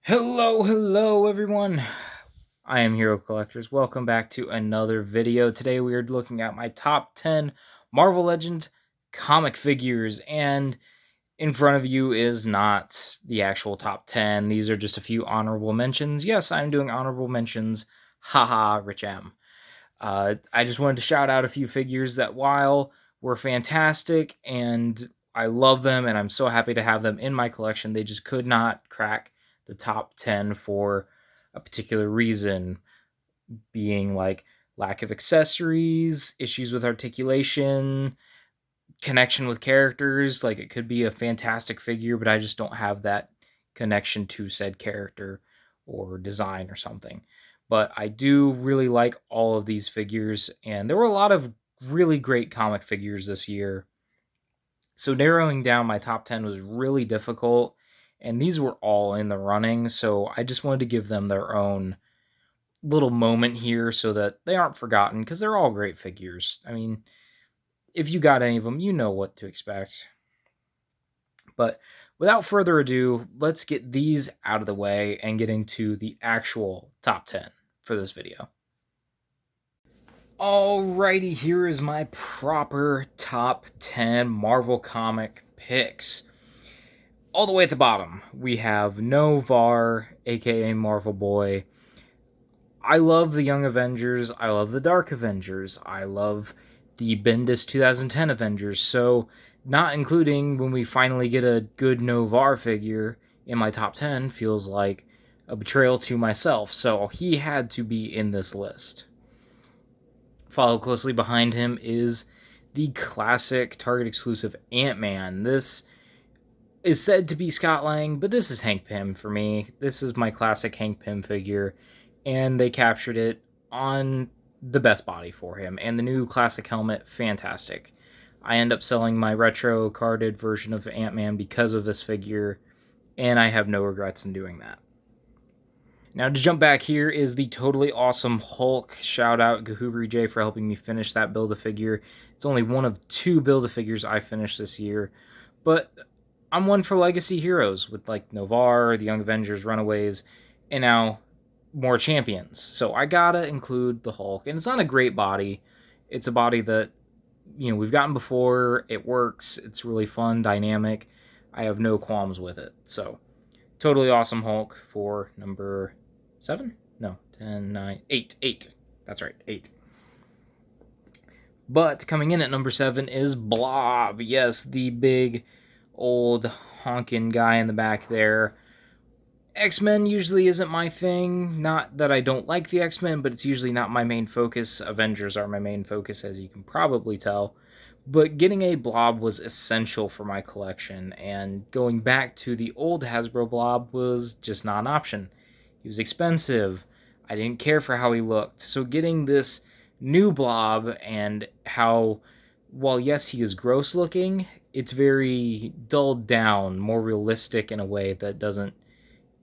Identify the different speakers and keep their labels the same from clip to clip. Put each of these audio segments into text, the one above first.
Speaker 1: Hello everyone. I am Hero Collectors. Welcome back to another video. Today we are looking at my top 10 Marvel Legends comic figures, and in front of you is not the actual top 10. These are just a few honorable mentions. Yes, I'm doing honorable mentions. Haha, Rich M. I just wanted to shout out a few figures that, while were fantastic and I love them and I'm so happy to have them in my collection, they just could not crack the top 10 for a particular reason, being like lack of accessories, issues with articulation, connection with characters. Like, it could be a fantastic figure, but I just don't have that connection to said character or design or something. But I do really like all of these figures, and there were a lot of really great comic figures this year. So narrowing down my top 10 was really difficult, and these were all in the running, so I just wanted to give them their own little moment here so that they aren't forgotten, because they're all great figures. I mean, if you got any of them, you know what to expect. But without further ado, let's get these out of the way and get into the actual top 10 for this video. Alrighty, here is my proper top 10 Marvel comic picks. All the way at the bottom, we have Noh-Varr, aka Marvel Boy. I love the Young Avengers, I love the Dark Avengers, I love the Bendis 2010 Avengers, so not including when we finally get a good Noh-Varr figure in my top 10 feels like a betrayal to myself, so he had to be in this list. Followed closely behind him is the classic Target exclusive Ant-Man. This is said to be Scott Lang, but this is Hank Pym for me. This is my classic Hank Pym figure, and they captured it on the best body for him. And the new classic helmet, fantastic. I end up selling my retro carded version of Ant-Man because of this figure, and I have no regrets in doing that. Now, to jump back, here is the totally awesome Hulk. Shout out Gahubri J for helping me finish that Build-A-Figure. It's only one of 2 Build-A-Figures I finished this year, but I'm one for legacy heroes with like Noh-Varr, the Young Avengers, Runaways, and now more champions. So I gotta include the Hulk, and it's not a great body. It's a body that, we've gotten before. It works. It's really fun, dynamic. I have no qualms with it. So totally awesome Hulk for number 7? No, 10, 9, 8. 8. That's right, 8. But coming in at number 7 is Blob. Yes, the big old honking guy in the back there. X-Men usually isn't my thing. Not that I don't like the X-Men, but it's usually not my main focus. Avengers are my main focus, as you can probably tell. But getting a Blob was essential for my collection, and going back to the old Hasbro Blob was just not an option. He was expensive. I didn't care for how he looked. So getting this new Blob, and how, while yes, he is gross looking, it's very dulled down, more realistic in a way that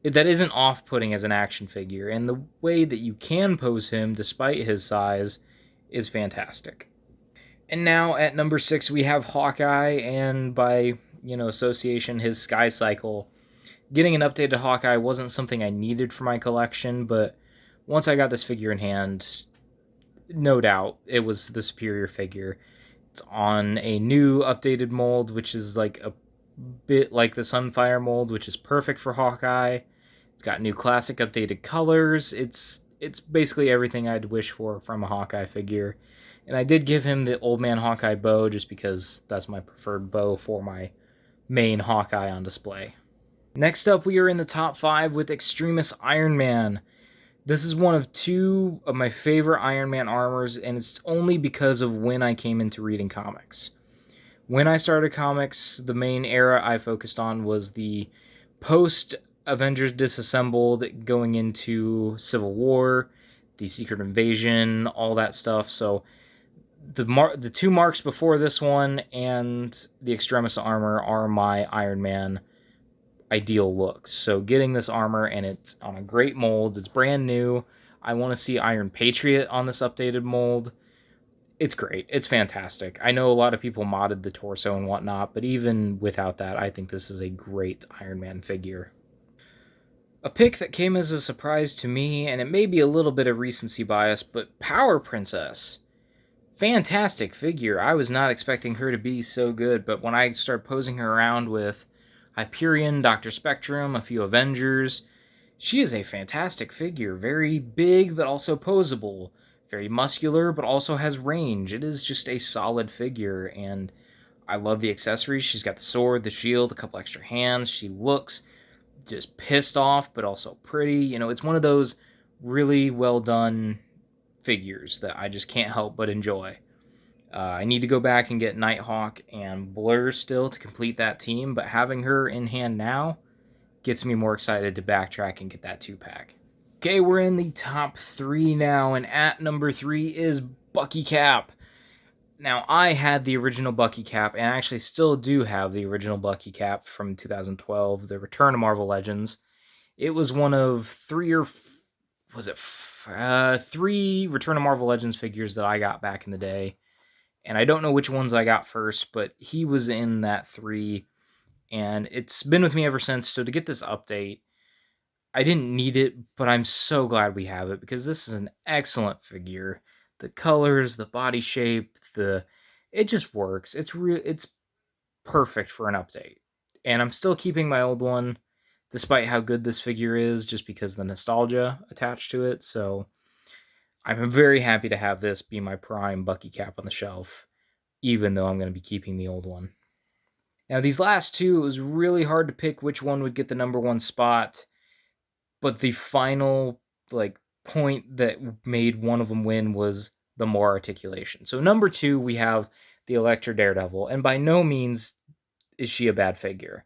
Speaker 1: isn't off-putting as an action figure, and the way that you can pose him despite his size is fantastic. And now at number 6 we have Hawkeye, and by association, his Sky Cycle. Getting an updated Hawkeye wasn't something I needed for my collection, but once I got this figure in hand, no doubt it was the superior figure. It's on a new updated mold, which is like a bit like the Sunfire mold, which is perfect for Hawkeye. It's got new classic updated colors. It's basically everything I'd wish for from a Hawkeye figure. And I did give him the Old Man Hawkeye bow just because that's my preferred bow for my main Hawkeye on display. Next up, we are in the top 5 with Extremis Iron Man. This is one of 2 of my favorite Iron Man armors, and it's only because of when I came into reading comics. When I started comics, the main era I focused on was the post Avengers Disassembled, going into Civil War, the Secret Invasion, all that stuff. So the 2 marks before this one and the Extremis armor are my Iron Man ideal looks. So getting this armor, and it's on a great mold, it's brand new. I want to see Iron Patriot on this updated mold. It's great. It's fantastic. I know a lot of people modded the torso and whatnot, but even without that, I think this is a great Iron Man figure. A pick that came as a surprise to me, and it may be a little bit of recency bias, but Power Princess. Fantastic figure. I was not expecting her to be so good, but when I started posing her around with Hyperion, Dr. Spectrum, a few Avengers, she is a fantastic figure. Very big, but also posable. Very muscular, but also has range. It is just a solid figure, and I love the accessories. She's got the sword, the shield, a couple extra hands. She looks just pissed off, but also pretty. It's one of those really well done figures that I just can't help but enjoy. I need to go back and get Nighthawk and Blur still to complete that team, but having her in hand now gets me more excited to backtrack and get that 2-pack. Okay, we're in the top 3 now, and at number 3 is Bucky Cap. Now, I had the original Bucky Cap, and I actually still do have the original Bucky Cap from 2012, The Return of Marvel Legends. It was one of 3 Return of Marvel Legends figures that I got back in the day. And I don't know which ones I got first, but he was in that 3, and it's been with me ever since. So to get this update, I didn't need it, but I'm so glad we have it because this is an excellent figure. The colors, the body shape, it just works. It's perfect for an update. And I'm still keeping my old one despite how good this figure is just because the nostalgia attached to it. So I'm very happy to have this be my prime Bucky Cap on the shelf, even though I'm going to be keeping the old one. Now, these last two, it was really hard to pick which one would get the number 1 spot, but the final point that made one of them win was the more articulation. So number 2, we have the Elektra Daredevil, and by no means is she a bad figure.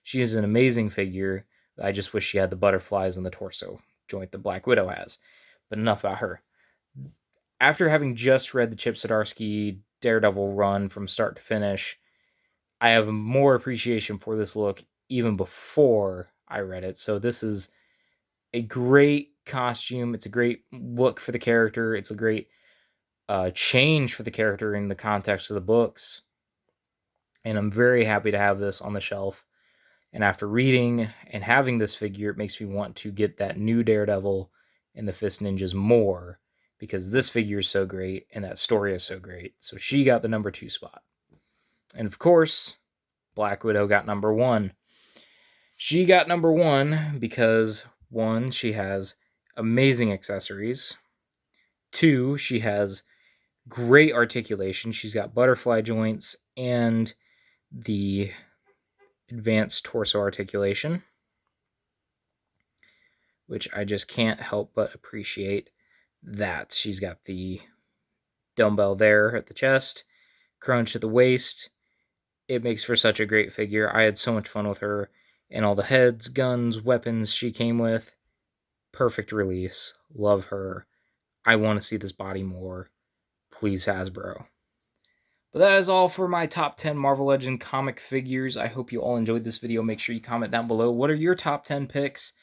Speaker 1: She is an amazing figure. I just wish she had the butterflies on the torso joint that Black Widow has. But enough about her. After having just read the Chip Zdarsky Daredevil run from start to finish, I have more appreciation for this look even before I read it. So this is a great costume. It's a great look for the character. It's a great change for the character in the context of the books. And I'm very happy to have this on the shelf. And after reading and having this figure, it makes me want to get that new Daredevil and the Fist Ninjas more, because this figure is so great and that story is so great. So she got the number 2 spot. And of course, Black Widow got number 1. She got number 1 because 1, she has amazing accessories. 2, she has great articulation. She's got butterfly joints and the advanced torso articulation, which I just can't help but appreciate that. She's got the dumbbell there at the chest, crunch at the waist. It makes for such a great figure. I had so much fun with her, and all the heads, guns, weapons she came with. Perfect release. Love her. I want to see this body more. Please, Hasbro. But that is all for my top 10 Marvel Legends comic figures. I hope you all enjoyed this video. Make sure you comment down below. What are your top 10 picks?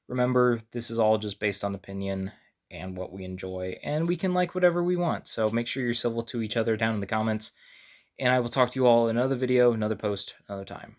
Speaker 1: Remember, this is all just based on opinion and what we enjoy, and we can like whatever we want. So make sure you're civil to each other down in the comments, and I will talk to you all in another video, another post, another time.